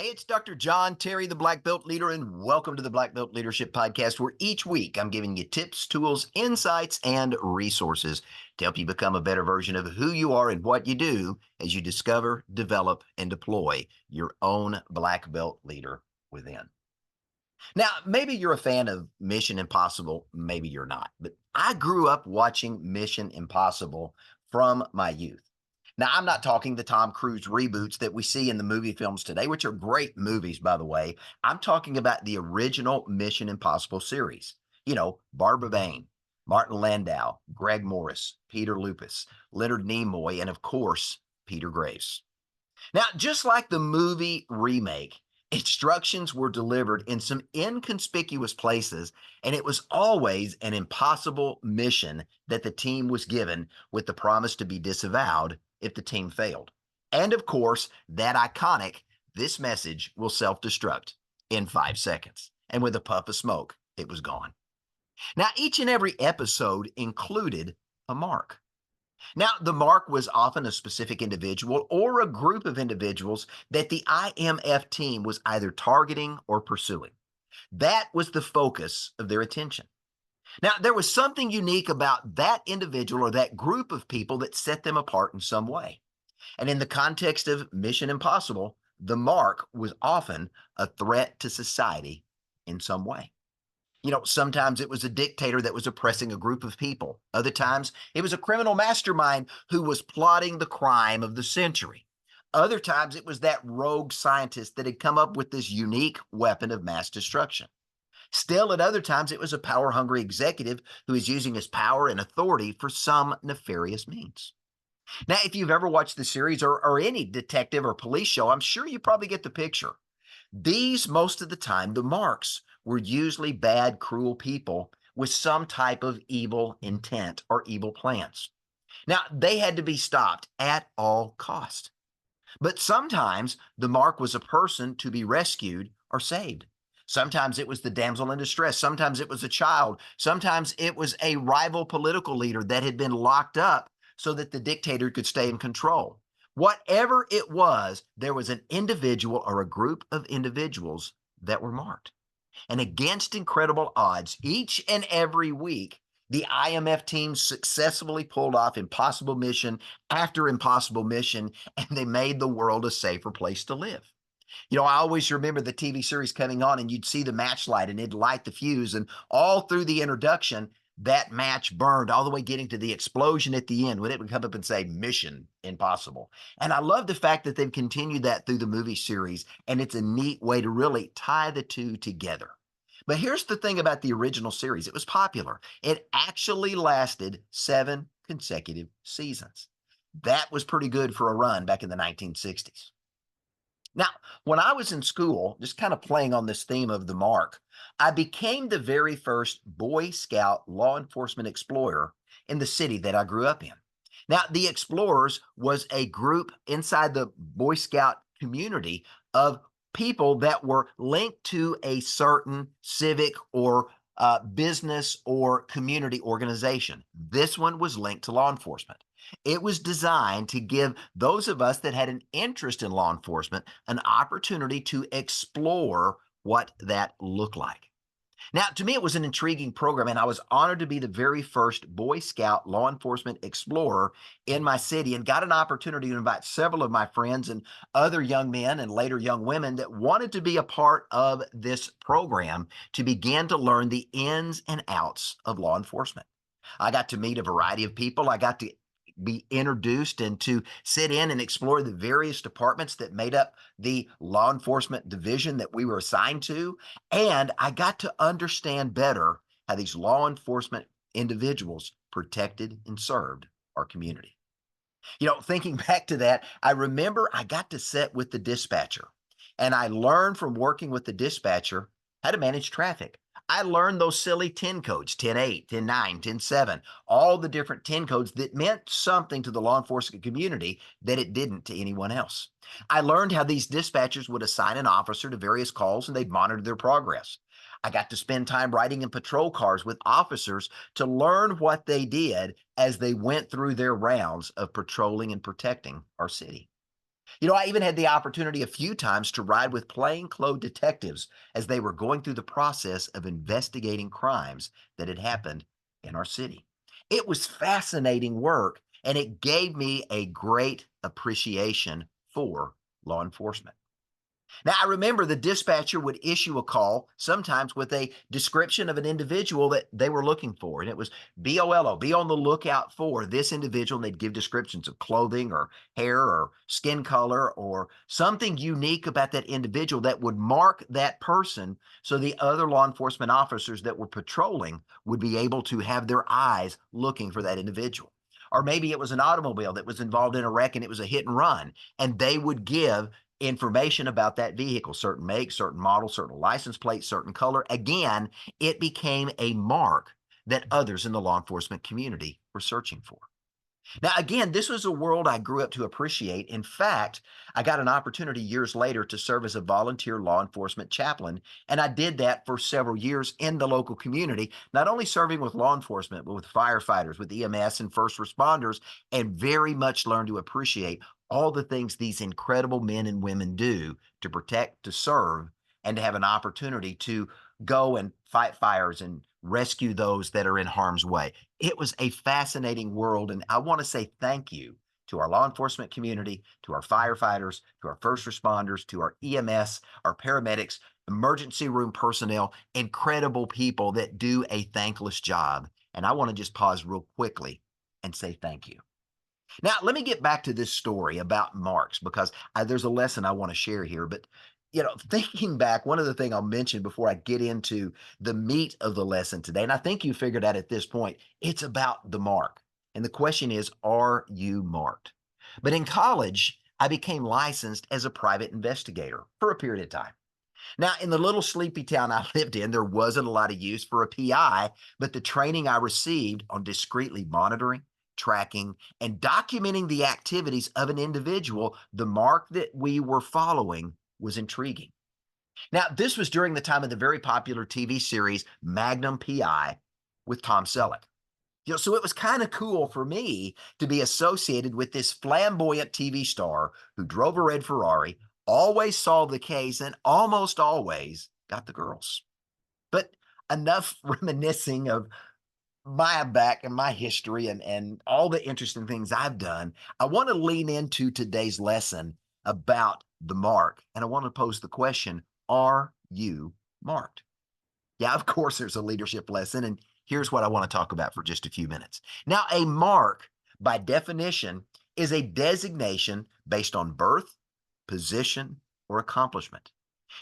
Hey, it's Dr. John Terry, the Black Belt Leader, and welcome to the Black Belt Leadership Podcast, where each week I'm giving you tips, tools, insights, and resources to help you become a better version of who you are and what you do as you discover, develop, and deploy your own Black Belt leader within. Now, maybe you're a fan of Mission Impossible, maybe you're not, but I grew up watching Mission Impossible from my youth. Now, I'm not talking the Tom Cruise reboots that we see in the movie films today, which are great movies, by the way. I'm talking about the original Mission Impossible series. Barbara Bain, Martin Landau, Greg Morris, Peter Lupus, Leonard Nimoy, and of course, Peter Graves. Now, just like the movie remake, instructions were delivered in some inconspicuous places, and it was always an impossible mission that the team was given with the promise to be disavowed if the team failed. And of course, that iconic, this message will self destruct in 5 seconds. And with a puff of smoke, it was gone. Now, each and every episode included a mark. Now, the mark was often a specific individual or a group of individuals that the IMF team was either targeting or pursuing. That was the focus of their attention. Now, there was something unique about that individual or that group of people that set them apart in some way. And in the context of Mission Impossible, the mark was often a threat to society in some way. Sometimes it was a dictator that was oppressing a group of people. Other times it was a criminal mastermind who was plotting the crime of the century. Other times it was that rogue scientist that had come up with this unique weapon of mass destruction. Still, at other times, it was a power hungry executive who is using his power and authority for some nefarious means. Now, if you've ever watched the series or any detective or police show, I'm sure you probably get the picture. These, most of the time, the marks were usually bad, cruel people with some type of evil intent or evil plans. Now, they had to be stopped at all cost. But sometimes the mark was a person to be rescued or saved. Sometimes it was the damsel in distress. Sometimes it was a child. Sometimes it was a rival political leader that had been locked up so that the dictator could stay in control. Whatever it was, there was an individual or a group of individuals that were marked. And against incredible odds, each and every week, the IMF team successfully pulled off impossible mission after impossible mission, and they made the world a safer place to live. I always remember the TV series coming on, and you'd see the match light, and it'd light the fuse. And all through the introduction, that match burned, all the way getting to the explosion at the end when it would come up and say Mission Impossible. And I love the fact that they've continued that through the movie series, and it's a neat way to really tie the two together. But here's the thing about the original series. It was popular. It actually lasted 7 consecutive seasons. That was pretty good for a run back in the 1960s. Now, when I was in school, just kind of playing on this theme of the mark, I became the very first Boy Scout law enforcement explorer in the city that I grew up in. Now, the Explorers was a group inside the Boy Scout community of people that were linked to a certain civic or business or community organization. This one was linked to law enforcement. It was designed to give those of us that had an interest in law enforcement an opportunity to explore what that looked like. Now, to me, it was an intriguing program, and I was honored to be the very first Boy Scout law enforcement explorer in my city and got an opportunity to invite several of my friends and other young men and later young women that wanted to be a part of this program to begin to learn the ins and outs of law enforcement. I got to meet a variety of people. I got to be introduced and to sit in and explore the various departments that made up the law enforcement division that we were assigned to. And I got to understand better how these law enforcement individuals protected and served our community. Thinking back to that, I remember I got to sit with the dispatcher, and I learned from working with the dispatcher how to manage traffic. I learned those silly 10 codes, 10-8, 10-9, 10-7, all the different 10 codes that meant something to the law enforcement community that it didn't to anyone else. I learned how these dispatchers would assign an officer to various calls and they'd monitor their progress. I got to spend time riding in patrol cars with officers to learn what they did as they went through their rounds of patrolling and protecting our city. I even had the opportunity a few times to ride with plainclothes detectives as they were going through the process of investigating crimes that had happened in our city. It was fascinating work, and it gave me a great appreciation for law enforcement. Now, I remember the dispatcher would issue a call, sometimes with a description of an individual that they were looking for. And it was BOLO, be on the lookout for this individual. And they'd give descriptions of clothing or hair or skin color or something unique about that individual that would mark that person so the other law enforcement officers that were patrolling would be able to have their eyes looking for that individual. Or maybe it was an automobile that was involved in a wreck and it was a hit and run, and they would give information about that vehicle, certain make, certain model, certain license plate, certain color. Again, it became a mark that others in the law enforcement community were searching for. Now, again, this was a world I grew up to appreciate. In fact, I got an opportunity years later to serve as a volunteer law enforcement chaplain, and I did that for several years in the local community, not only serving with law enforcement, but with firefighters, with EMS and first responders, and very much learned to appreciate all the things these incredible men and women do to protect, to serve, and to have an opportunity to go and fight fires and rescue those that are in harm's way. It was a fascinating world, and I want to say thank you to our law enforcement community, to our firefighters, to our first responders, to our EMS, our paramedics, emergency room personnel, incredible people that do a thankless job. And I want to just pause real quickly and say thank you. Now, let me get back to this story about marks because there's a lesson I want to share here. But, thinking back, one other thing I'll mention before I get into the meat of the lesson today, and I think you figured out at this point, it's about the mark. And the question is, are you marked? But in college, I became licensed as a private investigator for a period of time. Now, in the little sleepy town I lived in, there wasn't a lot of use for a PI, but the training I received on discreetly monitoring, tracking, and documenting the activities of an individual, the mark that we were following was intriguing. Now, this was during the time of the very popular TV series Magnum PI with Tom Selleck. So it was kind of cool for me to be associated with this flamboyant TV star who drove a red Ferrari, always solved the case, and almost always got the girls. But enough reminiscing of my back and my history and all the interesting things I've done. I want to lean into today's lesson about the mark. And I want to pose the question, are you marked? Yeah, of course, there's a leadership lesson. And here's what I want to talk about for just a few minutes. Now, a mark, by definition, is a designation based on birth, position, or accomplishment.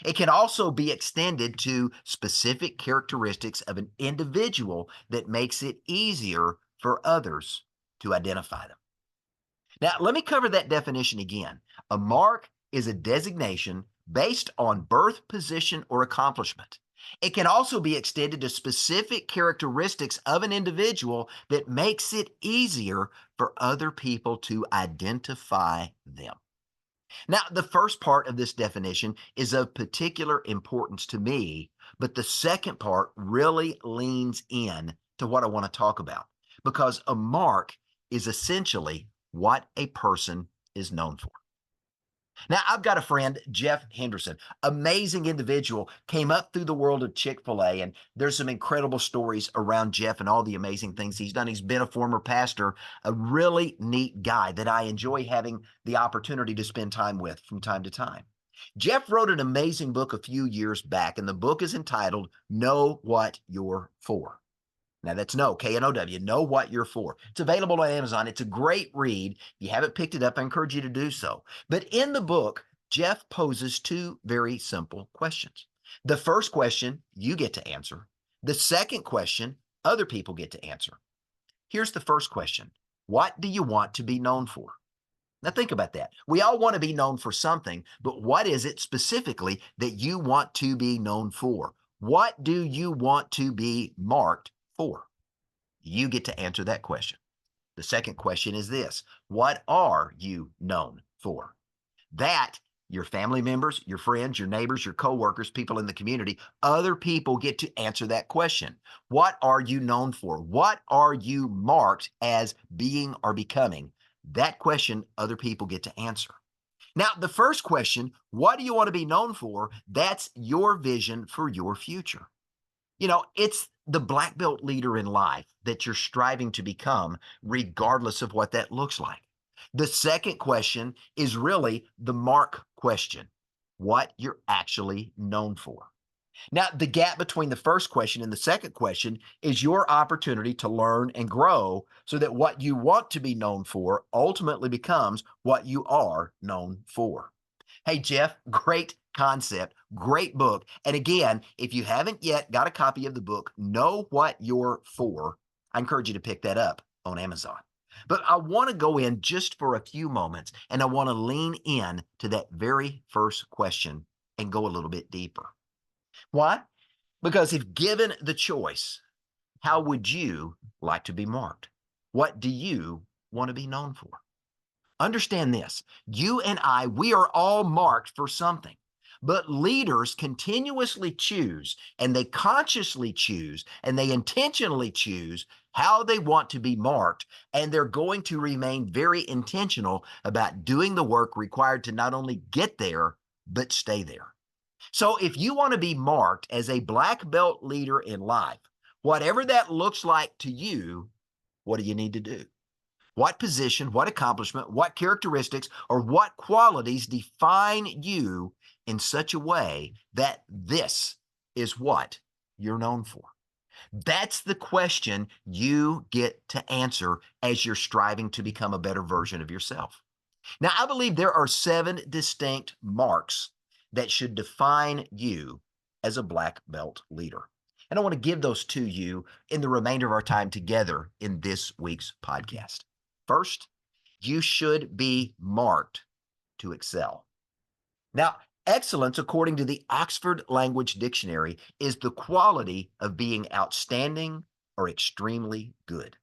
It can also be extended to specific characteristics of an individual that makes it easier for others to identify them. Now, let me cover that definition again. A mark is a designation based on birth, position, or accomplishment. It can also be extended to specific characteristics of an individual that makes it easier for other people to identify them. Now, the first part of this definition is of particular importance to me, but the second part really leans in to what I want to talk about because a mark is essentially what a person is known for. Now, I've got a friend, Jeff Henderson, amazing individual, came up through the world of Chick-fil-A, and there's some incredible stories around Jeff and all the amazing things he's done. He's been a former pastor, a really neat guy that I enjoy having the opportunity to spend time with from time to time. Jeff wrote an amazing book a few years back, and the book is entitled Know What You're For. Now that's K-N-O-W, know what you're for. It's available on Amazon. It's a great read. If you haven't picked it up, I encourage you to do so. But in the book, Jeff poses two very simple questions. The first question you get to answer. The second question other people get to answer. Here's the first question. What do you want to be known for? Now think about that. We all want to be known for something, but what is it specifically that you want to be known for? What do you want to be marked for? You get to answer that question. The second question is this: what are you known for? That your family members, your friends, your neighbors, your coworkers, people in the community, other people get to answer that question. What are you known for? What are you marked as being or becoming? That question other people get to answer. Now, the first question, what do you want to be known for? That's your vision for your future. It's the black belt leader in life that you're striving to become, regardless of what that looks like. The second question is really the mark question, what you're actually known for. Now, the gap between the first question and the second question is your opportunity to learn and grow so that what you want to be known for ultimately becomes what you are known for. Hey, Jeff, great concept, great book. And again, if you haven't yet got a copy of the book, Know What You're For, I encourage you to pick that up on Amazon. But I want to go in just for a few moments and I want to lean in to that very first question and go a little bit deeper. Why? Because if given the choice, how would you like to be marked? What do you want to be known for? Understand this. You and I, we are all marked for something. But leaders continuously choose, and they consciously choose, and they intentionally choose how they want to be marked. And they're going to remain very intentional about doing the work required to not only get there, but stay there. So if you want to be marked as a black belt leader in life, whatever that looks like to you, what do you need to do? What position, what accomplishment, what characteristics, or what qualities define you in such a way that this is what you're known for? That's the question you get to answer as you're striving to become a better version of yourself. Now, I believe there are 7 distinct marks that should define you as a black belt leader. And I want to give those to you in the remainder of our time together in this week's podcast. First, you should be marked to excel. Now, excellence, according to the Oxford Language Dictionary, is the quality of being outstanding or extremely good.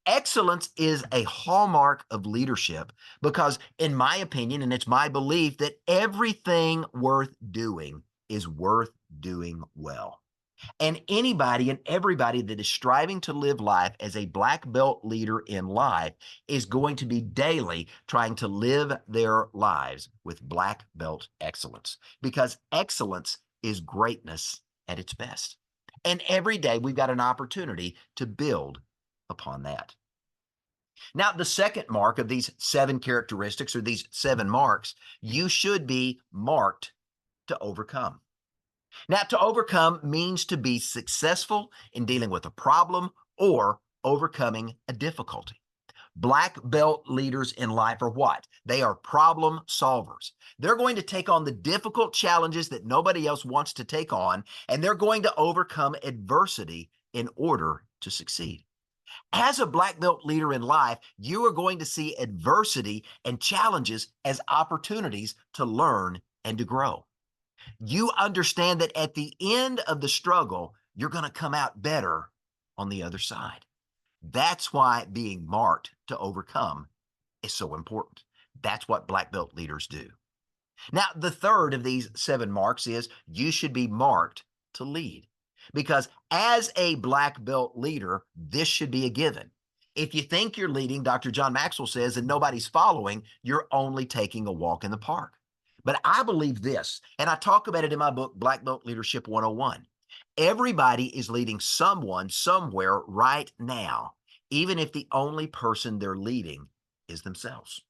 Excellence is a hallmark of leadership because, in my opinion, and it's my belief, that everything worth doing is worth doing well. And anybody and everybody that is striving to live life as a black belt leader in life is going to be daily trying to live their lives with black belt excellence because excellence is greatness at its best. And every day we've got an opportunity to build upon that. Now, the second mark of these 7 characteristics or these 7 marks, you should be marked to overcome. Now, to overcome means to be successful in dealing with a problem or overcoming a difficulty. Black belt leaders in life are what? They are problem solvers. They're going to take on the difficult challenges that nobody else wants to take on, and they're going to overcome adversity in order to succeed. As a black belt leader in life, you are going to see adversity and challenges as opportunities to learn and to grow. You understand that at the end of the struggle, you're going to come out better on the other side. That's why being marked to overcome is so important. That's what black belt leaders do. Now, the third of these 7 marks is you should be marked to lead. Because as a black belt leader, this should be a given. If you think you're leading, Dr. John Maxwell says, and nobody's following, you're only taking a walk in the park. But I believe this, and I talk about it in my book, Black Belt Leadership 101. Everybody is leading someone somewhere right now, even if the only person they're leading is themselves.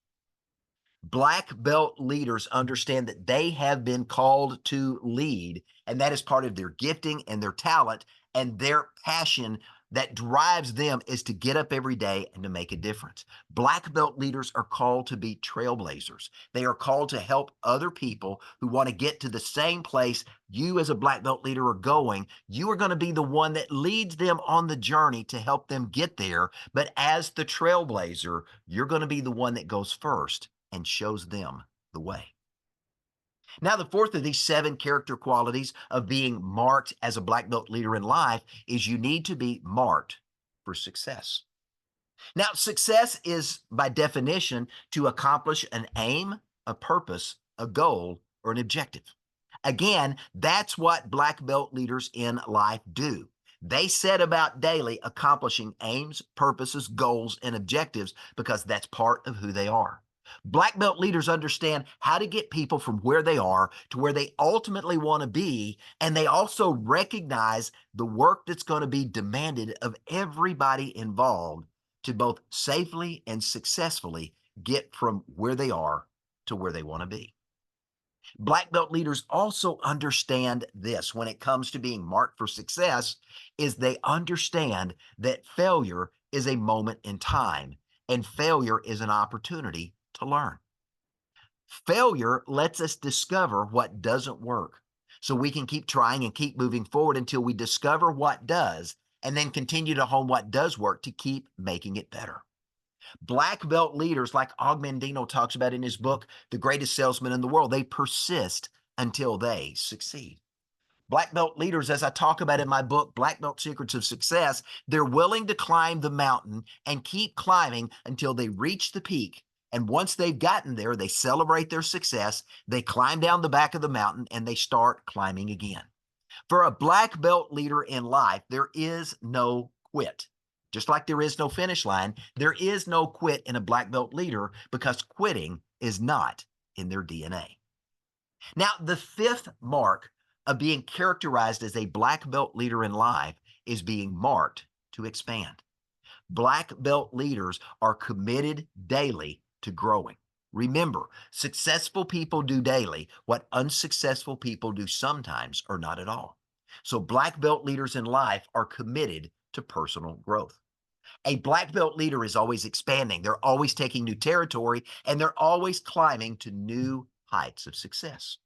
Black belt leaders understand that they have been called to lead, and that is part of their gifting and their talent, and their passion that drives them is to get up every day and to make a difference. Black belt leaders are called to be trailblazers. They are called to help other people who want to get to the same place you as a black belt leader are going. You are going to be the one that leads them on the journey to help them get there. But as the trailblazer, you're going to be the one that goes first and shows them the way. Now, the fourth of these 7 character qualities of being marked as a black belt leader in life is you need to be marked for success. Now, success is by definition to accomplish an aim, a purpose, a goal, or an objective. Again, that's what black belt leaders in life do. They set about daily accomplishing aims, purposes, goals, and objectives because that's part of who they are. Black belt leaders understand how to get people from where they are to where they ultimately want to be. And they also recognize the work that's going to be demanded of everybody involved to both safely and successfully get from where they are to where they want to be. Black belt leaders also understand this when it comes to being marked for success is they understand that failure is a moment in time and failure is an opportunity to learn. Failure lets us discover what doesn't work so we can keep trying and keep moving forward until we discover what does and then continue to hone what does work to keep making it better. Black belt leaders, like Og Mandino talks about in his book, The Greatest Salesman in the World, they persist until they succeed. Black belt leaders, as I talk about in my book, Black Belt Secrets of Success, they're willing to climb the mountain and keep climbing until they reach the peak. And once they've gotten there, they celebrate their success, they climb down the back of the mountain, and they start climbing again. For a black belt leader in life, there is no quit. Just like there is no finish line, there is no quit in a black belt leader because quitting is not in their DNA. Now, the fifth mark of being characterized as a black belt leader in life is being marked to expand. Black belt leaders are committed daily to growing. Remember, successful people do daily what unsuccessful people do sometimes or not at all. So, black belt leaders in life are committed to personal growth. A black belt leader is always expanding, they're always taking new territory, and they're always climbing to new heights of success.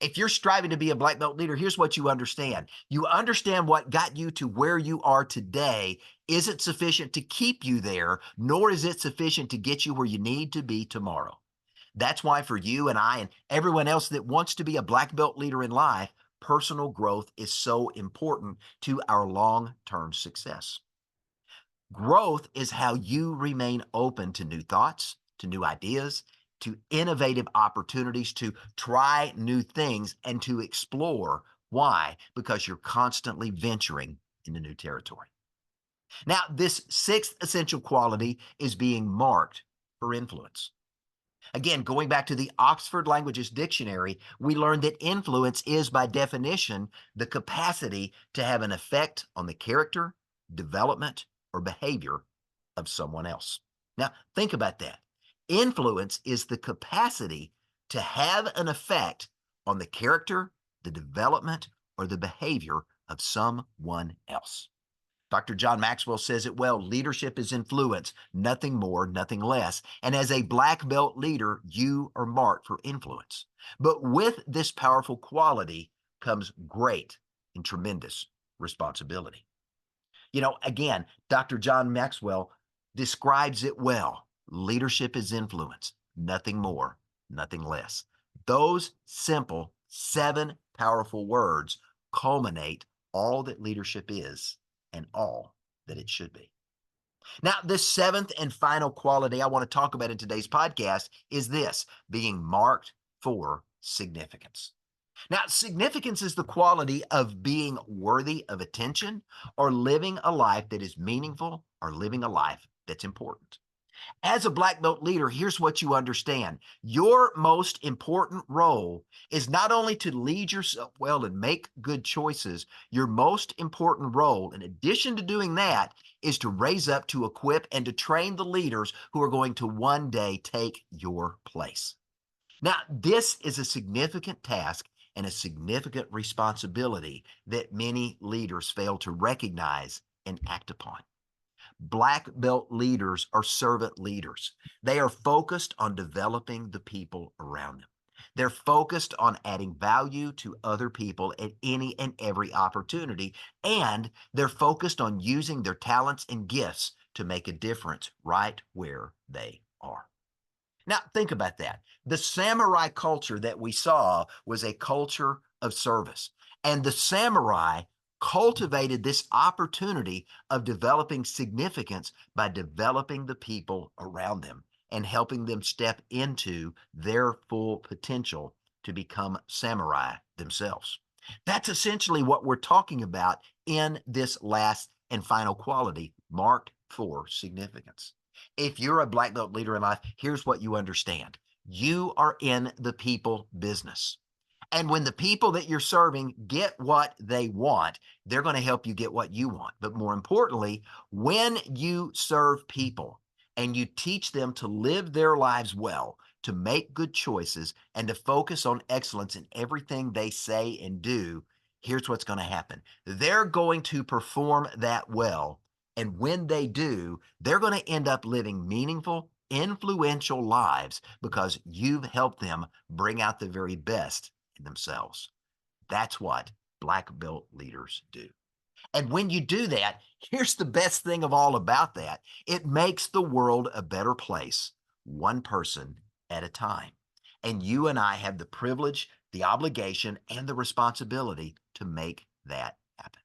If you're striving to be a black belt leader, here's what you understand. You understand what got you to where you are today isn't sufficient to keep you there, nor is it sufficient to get you where you need to be tomorrow. That's why for you and I and everyone else that wants to be a black belt leader in life, personal growth is so important to our long-term success. Growth is how you remain open to new thoughts, to new ideas, to innovative opportunities, to try new things, and to explore. Why? Because you're constantly venturing into new territory. Now, this sixth essential quality is being marked for influence. Again, going back to the Oxford Languages Dictionary, we learned that influence is, by definition, the capacity to have an effect on the character, development, or behavior of someone else. Now, think about that. Influence is the capacity to have an effect on the character, the development, or the behavior of someone else. Dr. John Maxwell says it well, leadership is influence, nothing more, nothing less. And as a black belt leader, you are marked for influence. But with this powerful quality comes great and tremendous responsibility. Again, Dr. John Maxwell describes it well. Leadership is influence, nothing more, nothing less. Those simple 7 powerful words culminate all that leadership is and all that it should be. Now, the seventh and final quality I want to talk about in today's podcast is this: being marked for significance. Now, significance is the quality of being worthy of attention or living a life that is meaningful or living a life that's important. As a black belt leader, here's what you understand. Your most important role is not only to lead yourself well and make good choices. Your most important role, in addition to doing that, is to raise up, to equip, and to train the leaders who are going to one day take your place. Now, this is a significant task and a significant responsibility that many leaders fail to recognize and act upon. Black belt leaders are servant leaders. They are focused on developing the people around them. They're focused on adding value to other people at any and every opportunity, and they're focused on using their talents and gifts to make a difference right where they are. Now, think about that. The samurai culture that we saw was a culture of service, and the samurai cultivated this opportunity of developing significance by developing the people around them and helping them step into their full potential to become samurai themselves. That's essentially what we're talking about in this last and final quality, marked for significance. If you're a black belt leader in life, here's what you understand. You are in the people business. And when the people that you're serving get what they want, they're going to help you get what you want. But more importantly, when you serve people and you teach them to live their lives well, to make good choices, and to focus on excellence in everything they say and do, here's what's going to happen. They're going to perform that well. And when they do, they're going to end up living meaningful, influential lives because you've helped them bring out the very best in themselves. That's what black belt leaders do. And when you do that, here's the best thing of all about that. It makes the world a better place, one person at a time. And you and I have the privilege, the obligation, and the responsibility to make that happen.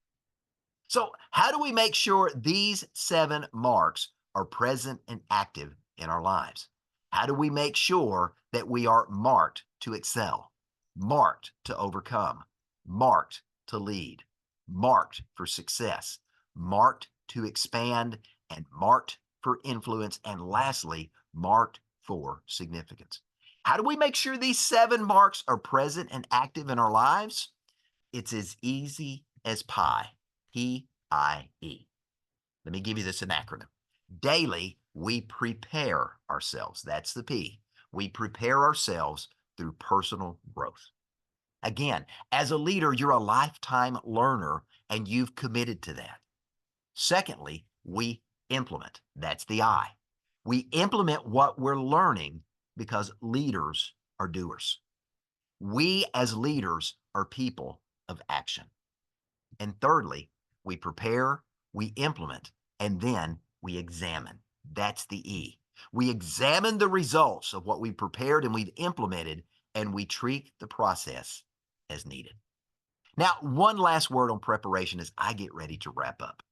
So, how do we make sure these 7 marks are present and active in our lives? How do we make sure that we are marked to excel, marked to overcome, marked to lead, marked for success, marked to expand, and marked for influence, and lastly, marked for significance? How do we make sure these 7 marks are present and active in our lives? It's as easy as pie. PIE. Let me give you this an acronym. Daily, we prepare ourselves. That's the P. We prepare ourselves through personal growth. Again, as a leader, you're a lifetime learner and you've committed to that. Secondly, we implement. That's the I. We implement what we're learning because leaders are doers. We as leaders are people of action. And thirdly, we prepare, we implement, and then we examine. That's the E. We examine the results of what we prepared and we've implemented, and we treat the process as needed. Now, one last word on preparation as I get ready to wrap up.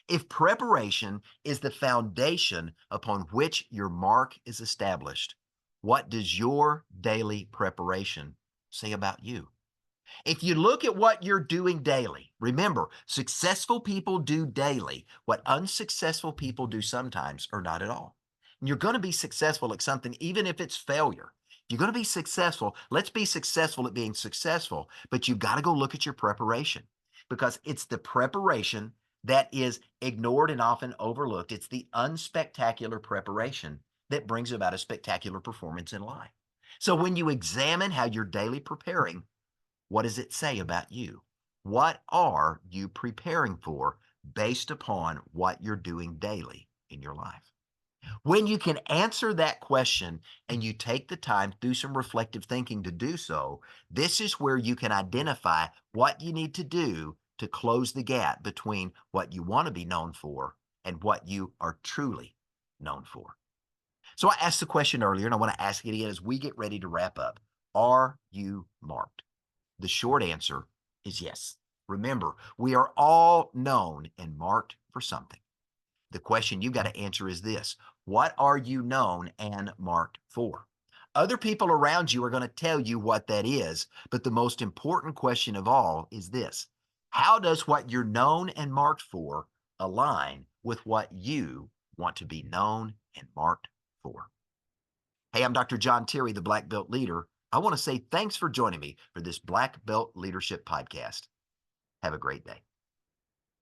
If preparation is the foundation upon which your mark is established, what does your daily preparation say about you? If you look at what you're doing daily, remember, successful people do daily what unsuccessful people do sometimes or not at all. And you're going to be successful at something, even if it's failure. If you're going to be successful, let's be successful at being successful, but you've got to go look at your preparation because it's the preparation that is ignored and often overlooked. It's the unspectacular preparation that brings about a spectacular performance in life. So when you examine how you're daily preparing, what does it say about you? What are you preparing for based upon what you're doing daily in your life? When you can answer that question and you take the time through some reflective thinking to do so, this is where you can identify what you need to do to close the gap between what you want to be known for and what you are truly known for. So I asked the question earlier, and I want to ask it again as we get ready to wrap up. Are you marked? The short answer is yes. Remember, we are all known and marked for something. The question you've got to answer is this: what are you known and marked for? Other people around you are going to tell you what that is, but the most important question of all is this: how does what you're known and marked for align with what you want to be known and marked for? Hey, I'm Dr. John Terry, the Black Belt Leader. I want to say thanks for joining me for this Black Belt Leadership Podcast. Have a great day.